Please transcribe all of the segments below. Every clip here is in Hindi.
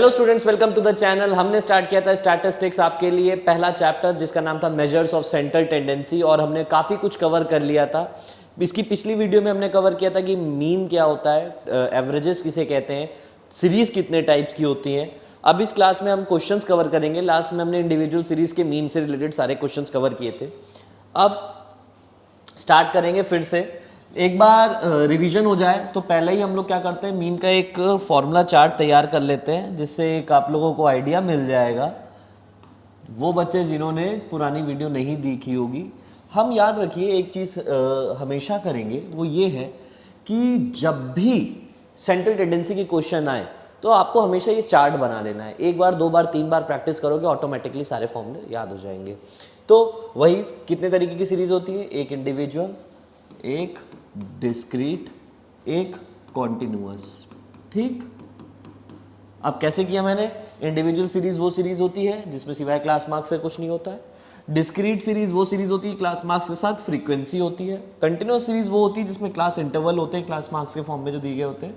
Hello students, welcome to the channel. हमने स्टार्ट किया था स्टैटिस्टिक्स आपके लिए पहला चैप्टर जिसका नाम था मेजर्स ऑफ सेंट्रल टेंडेंसी, और हमने काफ़ी कुछ कवर कर लिया था। इसकी पिछली वीडियो में हमने कवर किया था कि मीन क्या होता है, एवरेजेस किसे कहते हैं, सीरीज कितने टाइप्स की होती हैं। अब इस क्लास में हम क्वेश्चंस कवर करेंगे। लास्ट में हमने इंडिविजुअल सीरीज के मीन से रिलेटेड सारे क्वेश्चंस कवर किए थे। अब स्टार्ट करेंगे फिर से। एक बार रिवीजन हो जाए तो पहले ही हम लोग क्या करते हैं, मीन का एक फॉर्मूला चार्ट तैयार कर लेते हैं, जिससे एक आप लोगों को आइडिया मिल जाएगा। वो बच्चे जिन्होंने पुरानी वीडियो नहीं देखी होगी, हम याद रखिए एक चीज़ हमेशा करेंगे, वो ये है कि जब भी सेंट्रल टेंडेंसी के क्वेश्चन आए तो आपको हमेशा ये चार्ट बना लेना है। एक बार, दो बार, तीन बार प्रैक्टिस करोगे ऑटोमेटिकली सारे फॉर्मूले याद हो जाएंगे। तो वही कितने तरीके की सीरीज होती है, एक इंडिविजुअल, एक डिस्क्रीट, एक कॉन्टिन्यूअस। ठीक, अब कैसे किया मैंने, इंडिविजुअल सीरीज वो सीरीज होती है जिसमें सिवाय क्लास मार्क्स से कुछ नहीं होता है। डिस्क्रीट सीरीज वो सीरीज होती है क्लास मार्क्स के साथ फ्रीक्वेंसी होती है। कंटिन्यूअस सीरीज वो होती है जिसमें क्लास इंटरवल होते हैं, क्लास मार्क्स के फॉर्म में जो दिए गए होते हैं,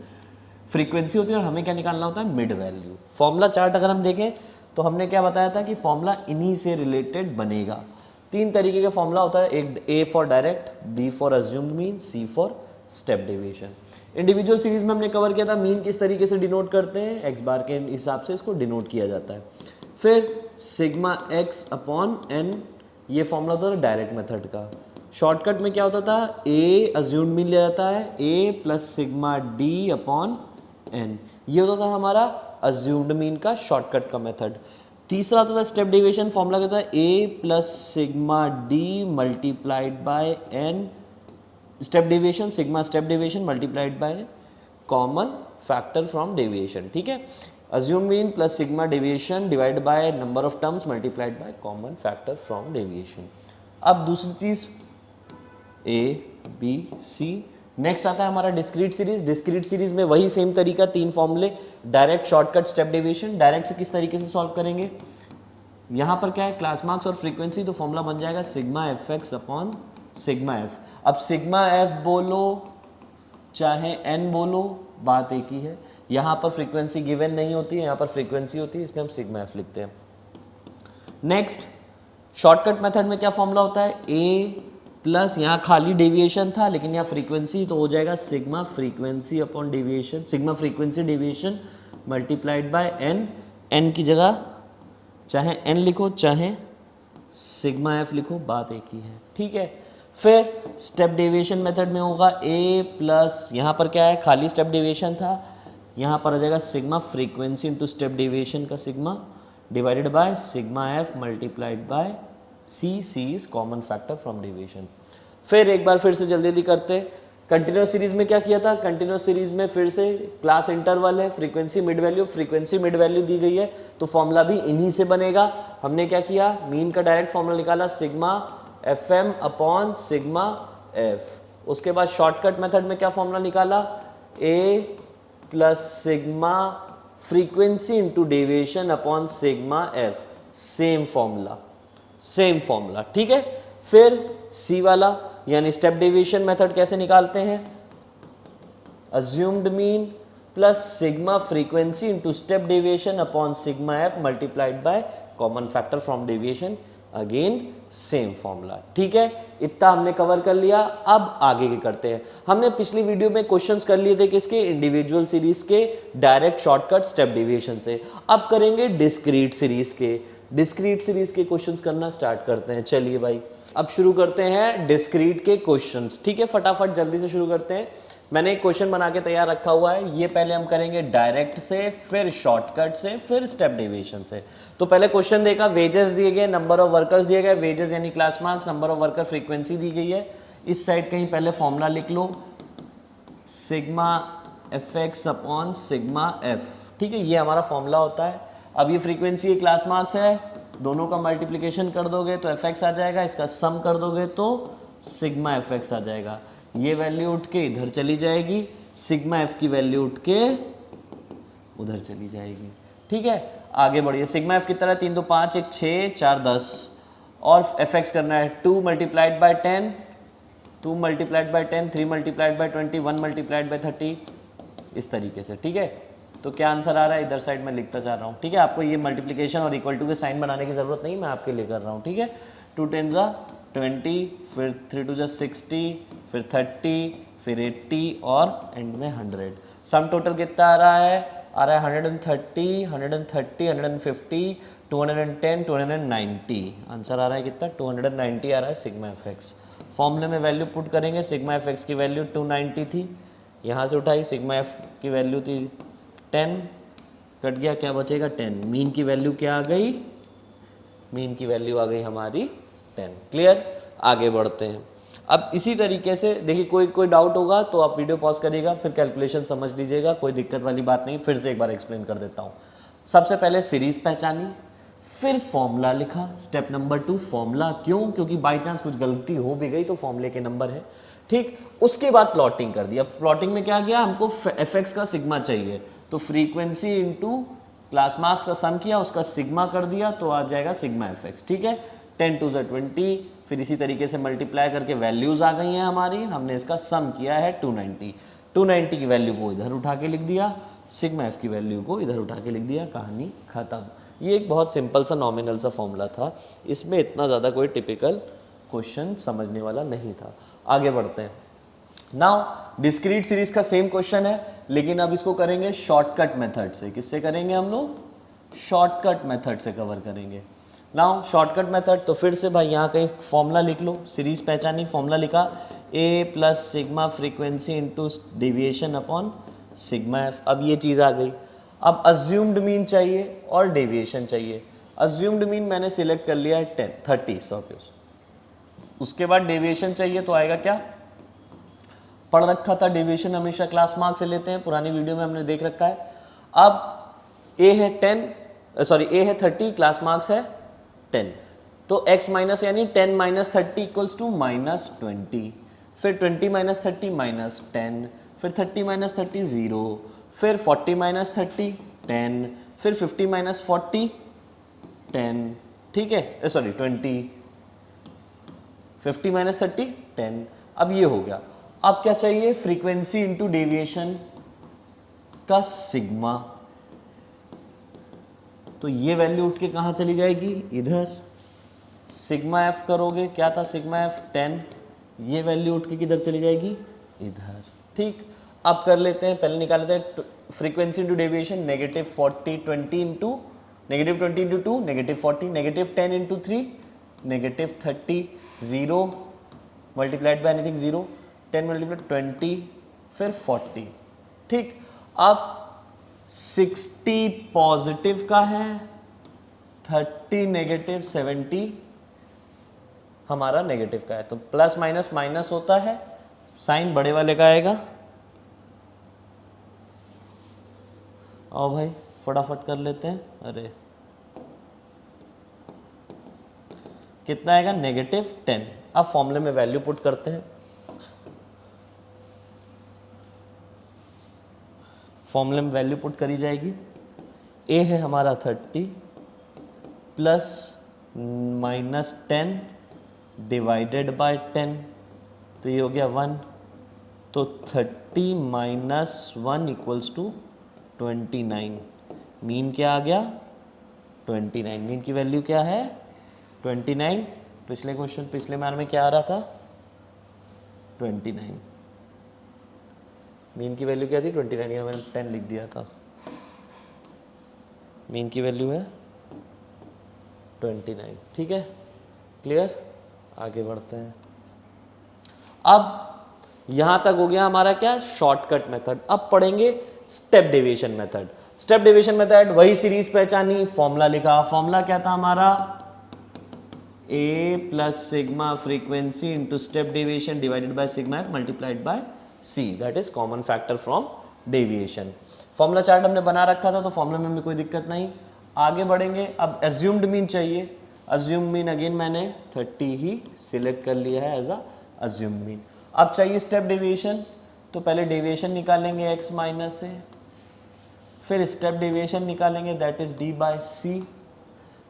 फ्रीक्वेंसी होती है, और हमें क्या निकालना होता है, मिड वैल्यू। फॉर्मूला चार्ट अगर हम देखें तो हमने क्या बताया था कि फॉर्मूला इन्हीं से रिलेटेड बनेगा। तीन तरीके का फॉर्मूला होता है, एक A for direct, B for assumed mean, C for step deviation. Individual series में हमने कवर किया था मीन किस तरीके से डिनोट करते हैं, एक्स बार के हिसाब से इसको डिनोट किया जाता है। फिर सिग्मा एक्स अपॉन एन, ये फॉर्मूला होता था डायरेक्ट मेथड का। शॉर्टकट में क्या होता था, ए अज्यूम्ड मीन लिया जाता है, A plus sigma D upon N, ये होता था हमारा अज्यूम्ड मीन का शॉर्टकट का मेथड। तीसरा होता था स्टेप डेविएशन, फॉर्मूला क्या होता है, A plus sigma D multiplied by N, step deviation sigma step deviation multiplied by common factor from deviation. ठीक है, assume mean plus sigma deviation divide by number of terms multiplied by common factor from deviation. अब दूसरी चीज ए बी सी। नेक्स्ट आता है हमारा डिस्क्रीट सीरीज। डिस्क्रीट सीरीज में वही सेम तरीका, तीन फॉर्मूले, direct, shortcut, step deviation. Direct से किस तरीके से सॉल्व करेंगे, यहाँ पर क्या है, क्लास मार्क्स और फ्रीक्वेंसी, तो फॉर्मूला बन जाएगा sigma F X upon sigma F. अब सिग्मा एफ बोलो चाहे एन बोलो, बात एक ही है। यहाँ पर फ्रीक्वेंसी गिवन नहीं होती है, यहाँ पर फ्रीक्वेंसी होती है, इसलिए हम सिग्मा एफ लिखते हैं। नेक्स्ट शॉर्टकट मेथड में क्या फॉर्मूला होता है, ए प्लस, यहाँ खाली डेविएशन था लेकिन यहाँ फ्रीक्वेंसी, तो हो जाएगा sigma frequency upon deviation, sigma frequency deviation multiplied by N. N की जगह चाहे एन लिखो चाहे सिग्मा एफ लिखो, बात एक ही है। ठीक है, फिर स्टेप डेविएशन मेथड में होगा ए प्लस, यहाँ पर क्या है, खाली स्टेप डेविएशन था, यहाँ पर आ जाएगा sigma frequency into step deviation का sigma divided by sigma F multiplied by C, C is common factor from deviation. फिर एक बार फिर से जल्दी जल्दी करते हैं। कंटिन्यूअस सीरीज में क्या किया था, कंटिन्यूअस सीरीज में फिर से क्लास इंटरवल है, frequency mid value, frequency mid value दी गई है तो फॉर्मूला भी इन्हीं से बनेगा। हमने क्या किया, मीन का डायरेक्ट फॉर्मूला निकाला, sigma F M upon sigma F. उसके बाद शॉर्टकट मेथड में क्या फॉर्मूला निकाला, A plus sigma frequency into deviation upon sigma F, same formula, same formula. ठीक है, फिर सी वाला यानी स्टेप डेविएशन मेथड कैसे निकालते हैं, assumed mean plus sigma frequency into step deviation upon sigma F multiplied by common factor from deviation, again same formula. ठीक है, इतना हमने कवर कर लिया। अब आगे के करते हैं। हमने पिछली वीडियो में क्वेश्चंस कर लिए थे किसके, इंडिविजुअल सीरीज के, डायरेक्ट, शॉर्टकट, स्टेप डेविएशन से। अब करेंगे डिस्क्रीट सीरीज के। डिस्क्रीट सीरीज के क्वेश्चंस करना स्टार्ट करते हैं। चलिए भाई, अब शुरू करते हैं डिस्क्रीट के क्वेश्चंस। ठीक है, फटाफट जल्दी से शुरू करते हैं। मैंने एक क्वेश्चन बना के तैयार रखा हुआ है, ये पहले हम करेंगे डायरेक्ट से, फिर शॉर्टकट से, फिर स्टेप डेविएशन से। तो पहले क्वेश्चन देखा, वेजेस दिए गए, नंबर ऑफ वर्कर्स दिए गए, वेजेस यानी class marks, number of worker frequency दी गई है। इस साइड कहीं पहले फॉर्मूला लिख लो, sigma F X upon sigma F. ठीक है, ये हमारा फॉर्मूला होता है। अब ये फ्रीक्वेंसी है, क्लास मार्क्स है, दोनों का मल्टीप्लिकेशन कर दोगे तो एफ एक्स आ जाएगा, इसका सम कर दोगे तो सिग्मा एफ एक्स आ जाएगा। ये वैल्यू उठ के इधर चली जाएगी, सिग्मा एफ की वैल्यू उठ के उधर चली जाएगी। ठीक है, आगे बढ़िए। सिग्मा एफ की तरह 3 2 5 1 6 4 10, और एफ एक्स करना है 2 multiplied by 10, 2 multiplied by 10, 3 multiplied by 20, 1 multiplied by 30, इस तरीके से। ठीक है, तो क्या आंसर आ रहा है, इधर साइड में लिखता जा रहा हूँ, ठीक है। आपको ये मल्टीप्लिकेशन और इक्वल टू के साइन बनाने की ज़रूरत नहीं, मैं आपके लिए कर रहा हूँ, ठीक है। 2 10 20, फिर 3 2 60, फिर 30, फिर 80 और एंड में 100। सम टोटल कितना आ रहा है 130, 130, 150, 210, 290। आंसर आ रहा है कितना, 290 आ रहा है सिग्मा एफ एक्स। फॉर्मूले में वैल्यू पुट करेंगे, सिग्मा एफ एक्स की वैल्यू 290 थी, यहाँ से उठाई, सिग्मा एफ की वैल्यू थी 10, कट गया, क्या बचेगा 10। मीन की वैल्यू क्या आ गई, मीन की वैल्यू आ गई हमारी 10। क्लियर, आगे बढ़ते हैं। अब इसी तरीके से देखिए, कोई डाउट होगा तो आप वीडियो पॉज करिएगा, फिर कैलकुलेशन समझ लीजिएगा, कोई दिक्कत वाली बात नहीं। फिर से एक बार एक्सप्लेन कर देता हूँ। सबसे पहले सीरीज पहचानी, फिर फॉर्मूला लिखा। स्टेप नंबर 2 फॉर्मूला, क्यों, क्योंकि बाई चांस कुछ गलती हो भी गई तो फॉर्मूले के नंबर है, ठीक। उसके बाद प्लॉटिंग कर दी। अब प्लॉटिंग में क्या किया, हमको एफ एक्स का सिग्मा चाहिए, तो फ्रीक्वेंसी इंटू क्लास मार्क्स का सम किया, उसका सिग्मा कर दिया, तो आ जाएगा सिग्मा एफ एक्स, ठीक है। 10 2 20, फिर इसी तरीके से मल्टीप्लाई करके वैल्यूज आ गई हैं हमारी, हमने इसका सम किया है 290। 290 की वैल्यू को इधर उठा के लिख दिया, सिग्मा एफ की वैल्यू को इधर उठा के लिख दिया, कहानी खत्म। ये एक बहुत सिंपल सा नॉमिनल सा फॉर्मूला था, इसमें इतना ज़्यादा कोई टिपिकल क्वेश्चन समझने वाला नहीं था। आगे बढ़ते हैं। नाउ डिस्क्रीट सीरीज का सेम क्वेश्चन है, लेकिन अब इसको करेंगे शॉर्टकट मेथड से। किससे करेंगे हम लोग, शॉर्टकट मेथड से कवर करेंगे। नाउ शॉर्टकट मेथड, तो फिर से भाई यहाँ कहीं फॉर्मूला लिख लो, सीरीज पहचानी, फॉर्मूला लिखा, A plus sigma frequency into deviation upon sigma F. अब ये चीज़ आ गई। अब अज्यूम्ड मीन चाहिए और डेविएशन चाहिए। अज्यूम्ड मीन मैंने सिलेक्ट कर लिया है 30, उसके बाद डेविएशन चाहिए, तो आएगा क्या, पढ़ रखा था, डेविएशन हमेशा क्लास मार्क से लेते हैं, पुरानी वीडियो में हमने देख रखा है। अब ए है 30, क्लास मार्क्स है 10, तो x माइनस यानी 10 माइनस 30 इक्वल्स टू -20, फिर 20 माइनस 30 -10, फिर 30 माइनस 30 0, फिर 40 माइनस 30 10, फिर 50 माइनस 40 10, ठीक है, सॉरी 20, 50 माइनस 30 10। अब ये हो गया। अब क्या चाहिए, फ्रीक्वेंसी इंटू डेविएशन का सिग्मा, तो ये वैल्यू उठ के कहाँ चली जाएगी, इधर। सिग्मा एफ करोगे, क्या था सिग्मा एफ 10, ये वैल्यू उठ के किधर चली जाएगी, इधर, ठीक। अब कर लेते हैं, पहले निकाल लेते हैं frequency into deviation, -40 20 into -20 into 2 -40, -10 into 3 -30, 0 multiplied by anything 0, 10 multiplied 20, फिर 40, ठीक। अब 60 पॉजिटिव का है, 30 नेगेटिव, 70 हमारा नेगेटिव का है, तो प्लस माइनस माइनस होता है, साइन बड़े वाले का आएगा। आओ भाई फटाफट कर लेते हैं, अरे कितना आएगा, -10। अब फॉर्मूले में वैल्यू पुट करते हैं, फॉर्मूले में वैल्यू पुट करी जाएगी। ए है हमारा 30 प्लस -10 डिवाइडेड बाय 10, तो ये हो गया 1, तो 30 माइनस 1 इक्वल्स टू 29। मीन क्या आ गया, 29। मीन की वैल्यू क्या है, 29। पिछले क्वेश्चन, पिछले मार में क्या आ रहा था, 29। मीन की वैल्यू क्या थी, 29, या मैंने 10 लिख दिया था। मीन की वैल्यू है 29, ठीक है, क्लियर। आगे बढ़ते हैं। अब यहां तक हो गया हमारा क्या, शॉर्टकट मेथड। अब पढ़ेंगे step deviation method. Step deviation method, वही सीरीज पहचानी, फॉर्मूला लिखा। फॉर्मूला क्या था हमारा, a plus sigma frequency into step deviation divided by sigma F multiplied bye c, that is common factor from deviation. Formula chart हमने बना रखा था, तो फॉर्मूला में भी कोई दिक्कत नहीं। आगे बढ़ेंगे। अब एज्यूम्ड मीन चाहिए। अज्यूम्ड मीन अगेन मैंने 30 ही सिलेक्ट कर लिया है एज अ अज्यूम्ड मीन। अब चाहिए स्टेप डेविएशन, तो पहले डेविएशन निकालेंगे x माइनस से, फिर स्टेप डेविएशन निकालेंगे, that is d by c,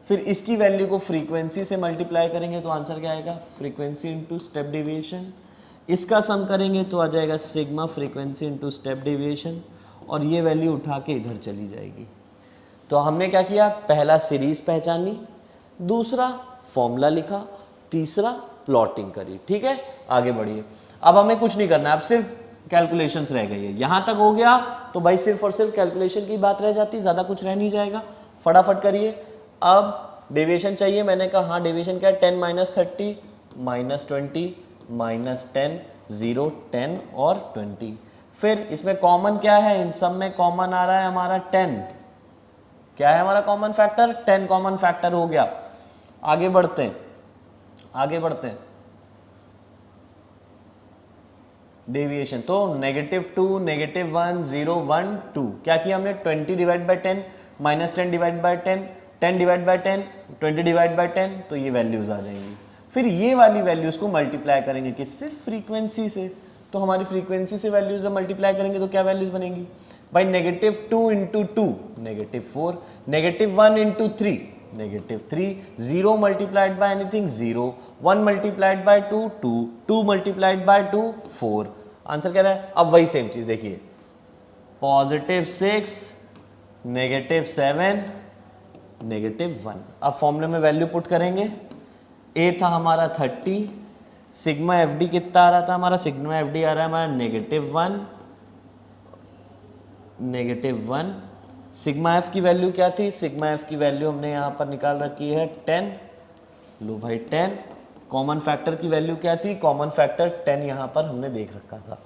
फिर इसकी वैल्यू को फ्रीक्वेंसी से मल्टीप्लाई करेंगे, तो आंसर क्या आएगा, फ्रीक्वेंसी इंटू स्टेप डेविएशन। इसका सम करेंगे तो आ जाएगा sigma frequency into step deviation, और ये वैल्यू उठा के इधर चली जाएगी। तो हमने क्या किया, पहला सीरीज पहचानी, दूसरा फॉर्मूला लिखा, तीसरा प्लॉटिंग करी। ठीक है, आगे बढ़िए। अब हमें कुछ नहीं करना है, अब सिर्फ कैलकुलेशंस रह गई है। यहां तक हो गया तो भाई सिर्फ और सिर्फ कैलकुलेशन की बात रह जाती, ज्यादा कुछ रह नहीं जाएगा। फटाफट करिए। अब डेविएशन चाहिए, मैंने कहा हाँ डेविएशन क्या है, 10 माइनस 30 माइनस 20 माइनस 10 0 10 और 20। फिर इसमें कॉमन क्या है, इन सब में कॉमन आ रहा है हमारा 10। क्या है हमारा कॉमन फैक्टर, 10 कॉमन फैक्टर हो गया। आगे बढ़ते हैं, आगे बढ़ते हैं। डेविएशन तो -2 -1 0 1 2। क्या किया हमने, 20 divide by 10 minus 10 divide by 10 10 divide by 10 20 divide by 10, तो ये वैल्यूज आ जाएंगी। फिर ये वाली वैल्यूज को मल्टीप्लाई करेंगे किससे, फ्रीक्वेंसी से। तो हमारी फ्रीक्वेंसी से वैल्यूज मल्टीप्लाई करेंगे तो क्या वैल्यूज बनेंगी भाई, -2 into 2 -4, -1 into 3 -3, 0 multiplied by anything 0, 1 multiplied by 2 2, 2 multiplied by 2 4। Answer क्या रहा है। अब वही सेम चीज देखिए, +6 -7 -1। अब फॉर्मूले में वैल्यू पुट करेंगे। ए था हमारा 30, सिग्मा एफ डी कितना आ रहा था हमारा, सिग्मा एफ डी आ रहा है हमारा -1। सिग्मा एफ की वैल्यू क्या थी, सिग्मा एफ की वैल्यू हमने यहाँ पर निकाल रखी है 10। लो भाई 10। कॉमन फैक्टर की वैल्यू क्या थी, कॉमन फैक्टर 10 यहाँ पर हमने देख रखा था।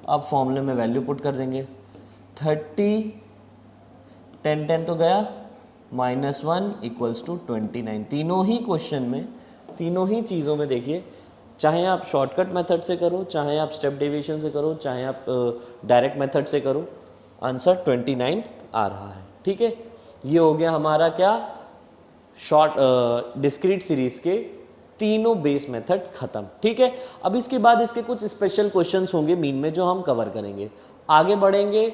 अब फॉर्मूले में वैल्यू पुट कर देंगे, 30 10 10 तो गया, -1 इक्वल्स टू 29। तीनों ही क्वेश्चन में, तीनों ही चीज़ों में देखिए, चाहे आप शॉर्टकट मेथड से करो, चाहे आप स्टेप डेविएशन से करो, चाहे आप डायरेक्ट मेथड से करो, आंसर 29 आ रहा है। ठीक है, ये हो गया हमारा क्या, शॉर्ट डिस्क्रीट सीरीज के तीनों बेस मेथड खत्म। ठीक है, अब इसके बाद इसके कुछ स्पेशल क्वेश्चंस होंगे मीन में जो हम कवर करेंगे। आगे बढ़ेंगे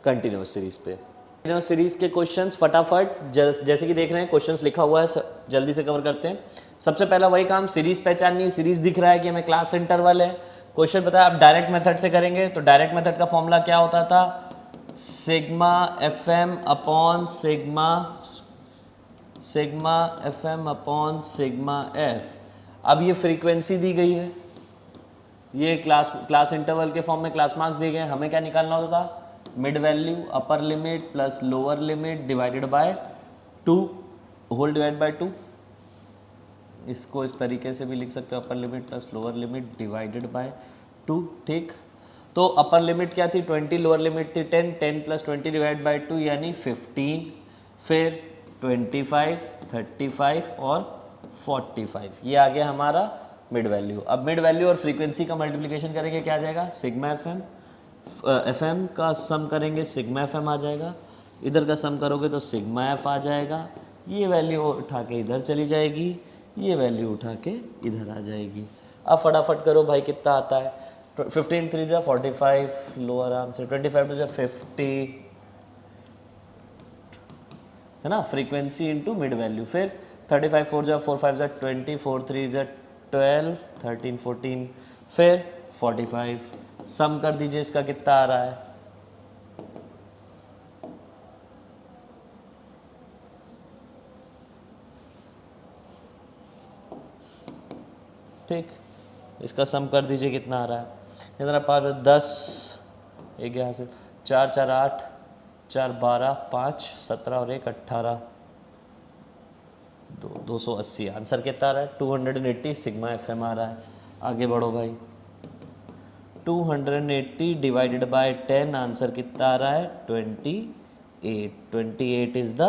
कंटिन्यूस सीरीज पे। कंटिन्यूस सीरीज के क्वेश्चंस फटाफट जैसे कि देख रहे हैं क्वेश्चंस लिखा हुआ है, जल्दी से कवर करते हैं। सबसे पहला वही काम, सीरीज पहचाननी। सीरीज दिख रहा है कि हमें क्लास इंटरवल है। क्वेश्चन बताया आप डायरेक्ट मेथड से करेंगे तो डायरेक्ट मेथड का फॉर्मूला क्या होता था, sigma F M upon sigma F M upon sigma F. अब ये फ्रीक्वेंसी दी गई है, ये क्लास इंटरवल के फॉर्म में क्लास मार्क्स दिए गए हैं। हमें क्या निकालना होता था, mid value upper limit plus lower limit divided by 2 whole divide by 2। इसको इस तरीके से भी लिख सकते हो, upper limit plus lower limit divided by 2। ठीक, तो अपर लिमिट क्या थी 20, लोअर लिमिट थी 10, 10 प्लस 20 डिवाइड बाई 2 यानी 15, फिर 25, 35 और 45। ये आ गया हमारा मिड वैल्यू। अब मिड वैल्यू और फ्रीक्वेंसी का मल्टीप्लिकेशन करेंगे, क्या आ जाएगा, सिग्मा एफ एम का सम करेंगे, सिग्मा एफ एम आ जाएगा। इधर का सम करोगे तो सिग्मा एफ आ जाएगा। ये वैल्यू उठा के इधर चली जाएगी, ये वैल्यू उठा के इधर आ जाएगी। अब फटाफट करो भाई, कितना आता है, 15 3 जा 45, लो आराम से, 25 2 जा 50 है ना, फ्रीक्वेंसी इंटू मिड वैल्यू। फिर 35 4 जा 4 5 जा 20, 4 3 जा 12, 13 14, फिर 45। सम कर दीजिए, इसका कितना आ रहा है, ठीक, इसका सम कर दीजिए कितना आ रहा है। इधर पास 10 एक यहाँ से 4 4 8 4 12 5 17 और 1 18 280। आंसर कितना आ रहा है, 280 सिग्मा एफ एम आ रहा है। आगे बढ़ो भाई, 280 डिवाइडेड बाय 10, आंसर कितना आ रहा है 28। 28 इज द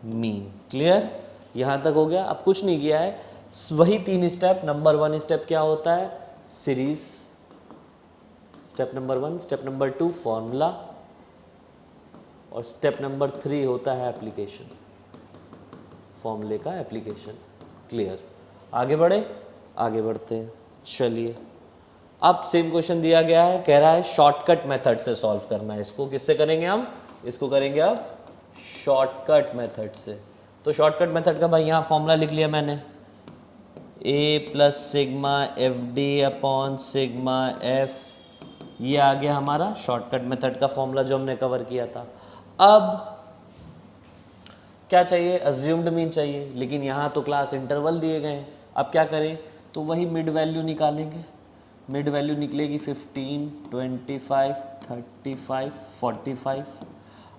मीन। क्लियर, यहाँ तक हो गया। अब कुछ नहीं किया है, वही 3 स्टेप। नंबर 1 स्टेप क्या होता है, series, step number 1। Step number 2 formula, और स्टेप नंबर 3 होता है एप्लीकेशन, फॉर्मूले का एप्लीकेशन। क्लियर, आगे बढ़े, आगे बढ़ते हैं। चलिए, अब सेम क्वेश्चन दिया गया है, कह रहा है शॉर्टकट मेथड से सॉल्व करना है। इसको किससे करेंगे हम, इसको करेंगे अब शॉर्टकट मेथड से। तो शॉर्टकट मेथड का भाई यहाँ फॉर्मूला लिख लिया मैंने, A plus sigma F D upon sigma F, ये आ गया हमारा शॉर्टकट मेथड का फॉर्मूला जो हमने कवर किया था। अब क्या चाहिए, अज्यूम्ड मीन चाहिए, लेकिन यहाँ तो क्लास इंटरवल दिए गए हैं। अब क्या करें, तो वही मिड वैल्यू निकालेंगे। मिड वैल्यू निकलेगी 15, 25, 35, 45।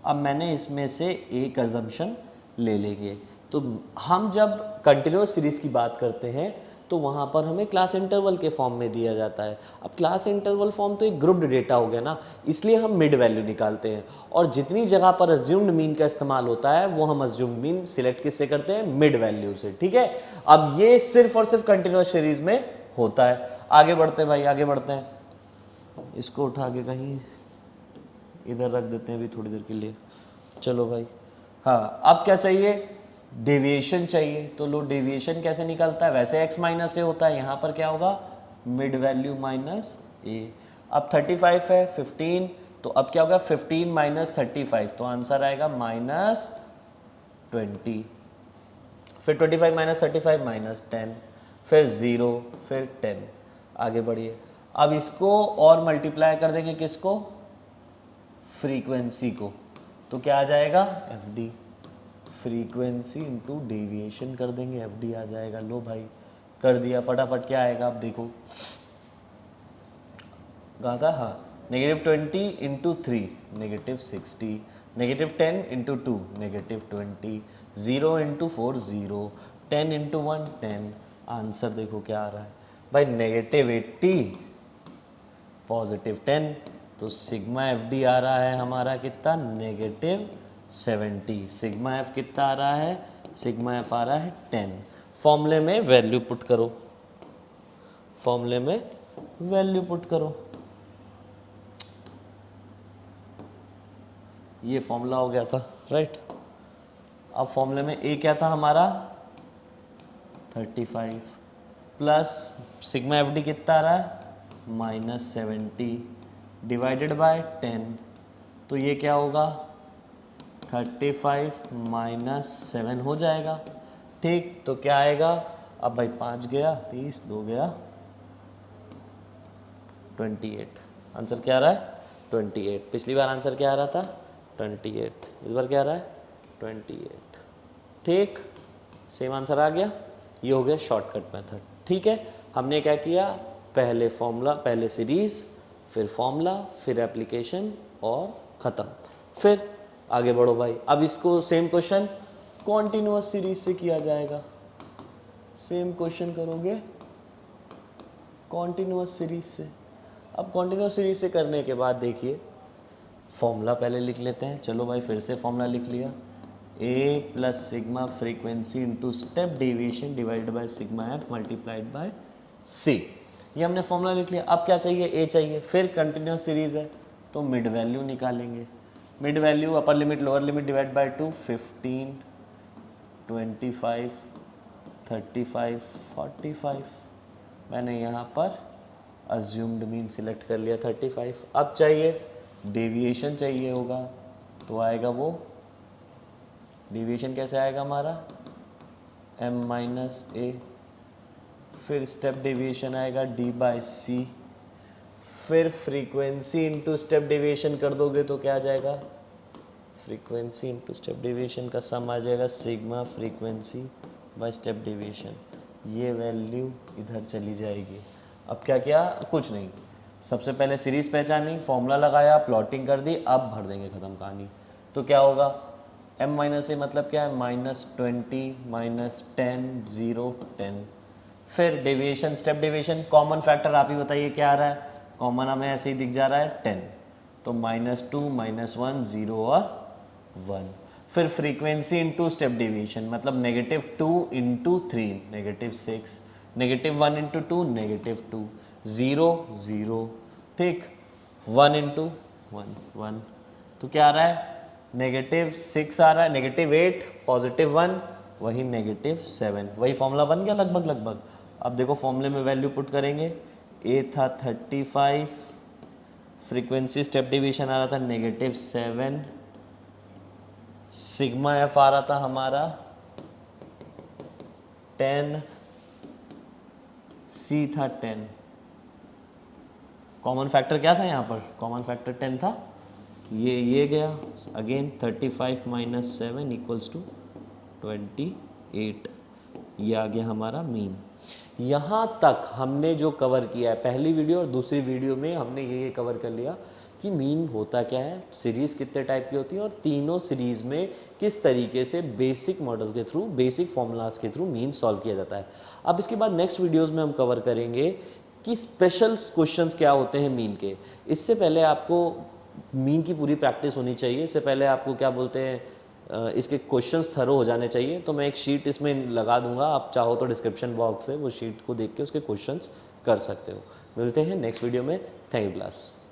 अब मैंने इसमें से एक अजम्पशन ले लेंगे। तो हम जब कंटिन्यूस सीरीज की बात करते हैं तो वहाँ पर हमें क्लास इंटरवल के फॉर्म में दिया जाता है। अब क्लास इंटरवल फॉर्म तो एक ग्रुप्ड डेटा हो गया ना, इसलिए हम मिड वैल्यू निकालते हैं। और जितनी जगह पर अज्यूम्ड मीन का इस्तेमाल होता है वो हम अज्यूम्ड मीन सिलेक्ट किससे करते हैं, मिड वैल्यू से। ठीक है, अब ये सिर्फ और सिर्फ कंटिन्यूस सीरीज में होता है। आगे बढ़ते हैं भाई, आगे बढ़ते हैं। इसको उठा के कहीं इधर रख देते हैं अभी थोड़ी देर के लिए। चलो भाई, हाँ अब क्या चाहिए, डेविएशन चाहिए। तो लो, डेविएशन कैसे निकलता है, वैसे x माइनस से होता है, यहाँ पर क्या होगा, मिड वैल्यू माइनस ए। अब 35 है 15, तो अब क्या होगा 15 माइनस 35, तो आंसर आएगा -20। फिर 25 माइनस 35 -10, फिर 0, फिर 10। आगे बढ़िए, अब इसको और मल्टीप्लाई कर देंगे किसको, फ्रीक्वेंसी को। तो क्या आ जाएगा, F D, frequency into deviation कर देंगे, एफ डी आ जाएगा। लो भाई कर दिया, फटाफट क्या आएगा आप देखो, कहा था हाँ, -20 into 3 -60, -10 into 2 -20, 0 into 4 0, 10 into 1 10। Answer देखो क्या आ रहा है भाई, -80 +10, तो सिग्मा एफ डी आ रहा है हमारा कितना, -70। सिग्मा एफ कितना आ रहा है, सिग्मा एफ आ रहा है 10। फॉर्मूले में वैल्यू पुट करो, फॉर्मूले में वैल्यू पुट करो। ये फॉर्मूला हो गया था, राइट। अब फॉर्मूले में ए क्या था हमारा, 35 प्लस सिग्मा एफ डी कितना आ रहा है, -70 डिवाइडेड बाय 10। तो ये क्या होगा, 35 -7 हो जाएगा। ठीक, तो क्या आएगा, अब भाई 5 गया 30, 2 गया 28। आंसर क्या आ रहा है, 28। पिछली बार आंसर क्या आ रहा था, 28। इस बार क्या आ रहा है, 28। ठीक, सेम आंसर आ गया। ये हो गया शॉर्टकट मेथड। ठीक है, हमने क्या किया, पहले फॉर्मूला, पहले सीरीज, फिर फॉर्मूला, फिर एप्लीकेशन और ख़त्म। फिर आगे बढ़ो भाई, अब इसको सेम क्वेश्चन कॉन्टिन्यूअस सीरीज से किया जाएगा। सेम क्वेश्चन करोगे कॉन्टिन्यूअस सीरीज से। अब कॉन्टिन्यूअस सीरीज से करने के बाद देखिए, फॉर्मूला पहले लिख लेते हैं। चलो भाई फिर से फॉर्मूला लिख लिया, A plus sigma frequency into step deviation divided by sigma F multiplied by C. ये हमने फॉर्मूला लिख लिया। अब क्या चाहिए, ए चाहिए। फिर कंटिन्यूस सीरीज है तो मिड वैल्यू निकालेंगे। Mid value upper limit lower limit divide by 2, 15, 25, 35, 45। मैंने यहाँ पर अज्यूम्ड मीन सिलेक्ट कर लिया 35। अब चाहिए डेविएशन चाहिए होगा, तो आएगा वो, डेविएशन कैसे आएगा हमारा, m माइनस ए। फिर स्टेप डेविएशन आएगा d बाई सी। फिर फ्रीक्वेंसी इंटू स्टेप डेविएशन कर दोगे तो क्या आ जाएगा, फ्रीक्वेंसी इंटू स्टेप डेविएशन का सम आ जाएगा sigma frequency by step deviation. ये वैल्यू इधर चली जाएगी। अब क्या किया, कुछ नहीं, सबसे पहले सीरीज पहचानी, फॉर्मूला लगाया, प्लॉटिंग कर दी, अब भर देंगे, ख़त्म कहानी। तो क्या होगा, m माइनस ए मतलब क्या है, -20 -10 0 10। फिर deviation, step deviation, common factor आप ही बताइए क्या आ रहा है, कॉमन हमें ऐसे ही दिख जा रहा है 10, तो -2 -1 0 और 1। फिर फ्रीक्वेंसी इंटू स्टेप डेविएशन मतलब -2 इंटू 3 -6, -1 इंटू 2 -2, 0 0। ठीक, 1 इंटू 1 1। तो क्या आ रहा है, -6 आ रहा है, -8 +1 वही -7। वही फॉर्मूला बन गया लगभग लगभग। अब देखो फॉर्मूले में वैल्यू पुट करेंगे, ए था 35, फ्रीक्वेंसी स्टेप डिवीजन आ रहा था -7, सिग्मा एफ आ रहा था हमारा 10, सी था 10, कॉमन फैक्टर क्या था यहाँ पर, कॉमन फैक्टर 10 था, ये गया अगेन 35 माइनस 7 इक्वल्स टू 28, ये आ गया हमारा मीन। यहाँ तक हमने जो कवर किया है पहली वीडियो और दूसरी वीडियो में, हमने ये कवर कर लिया कि मीन होता क्या है, सीरीज़ कितने टाइप की होती है और तीनों सीरीज़ में किस तरीके से बेसिक मॉडल के थ्रू, बेसिक फॉर्मूलाज के थ्रू मीन सॉल्व किया जाता है। अब इसके बाद नेक्स्ट वीडियोस में हम कवर करेंगे कि स्पेशल क्वेश्चंस क्या होते हैं मीन के। इससे पहले आपको मीन की पूरी प्रैक्टिस होनी चाहिए, इससे पहले आपको क्या बोलते हैं इसके क्वेश्चंस थरो हो जाने चाहिए। तो मैं एक शीट इसमें लगा दूंगा, आप चाहो तो डिस्क्रिप्शन बॉक्स है वो शीट को देख के उसके क्वेश्चंस कर सकते हो। मिलते हैं नेक्स्ट वीडियो में, थैंक यू क्लास।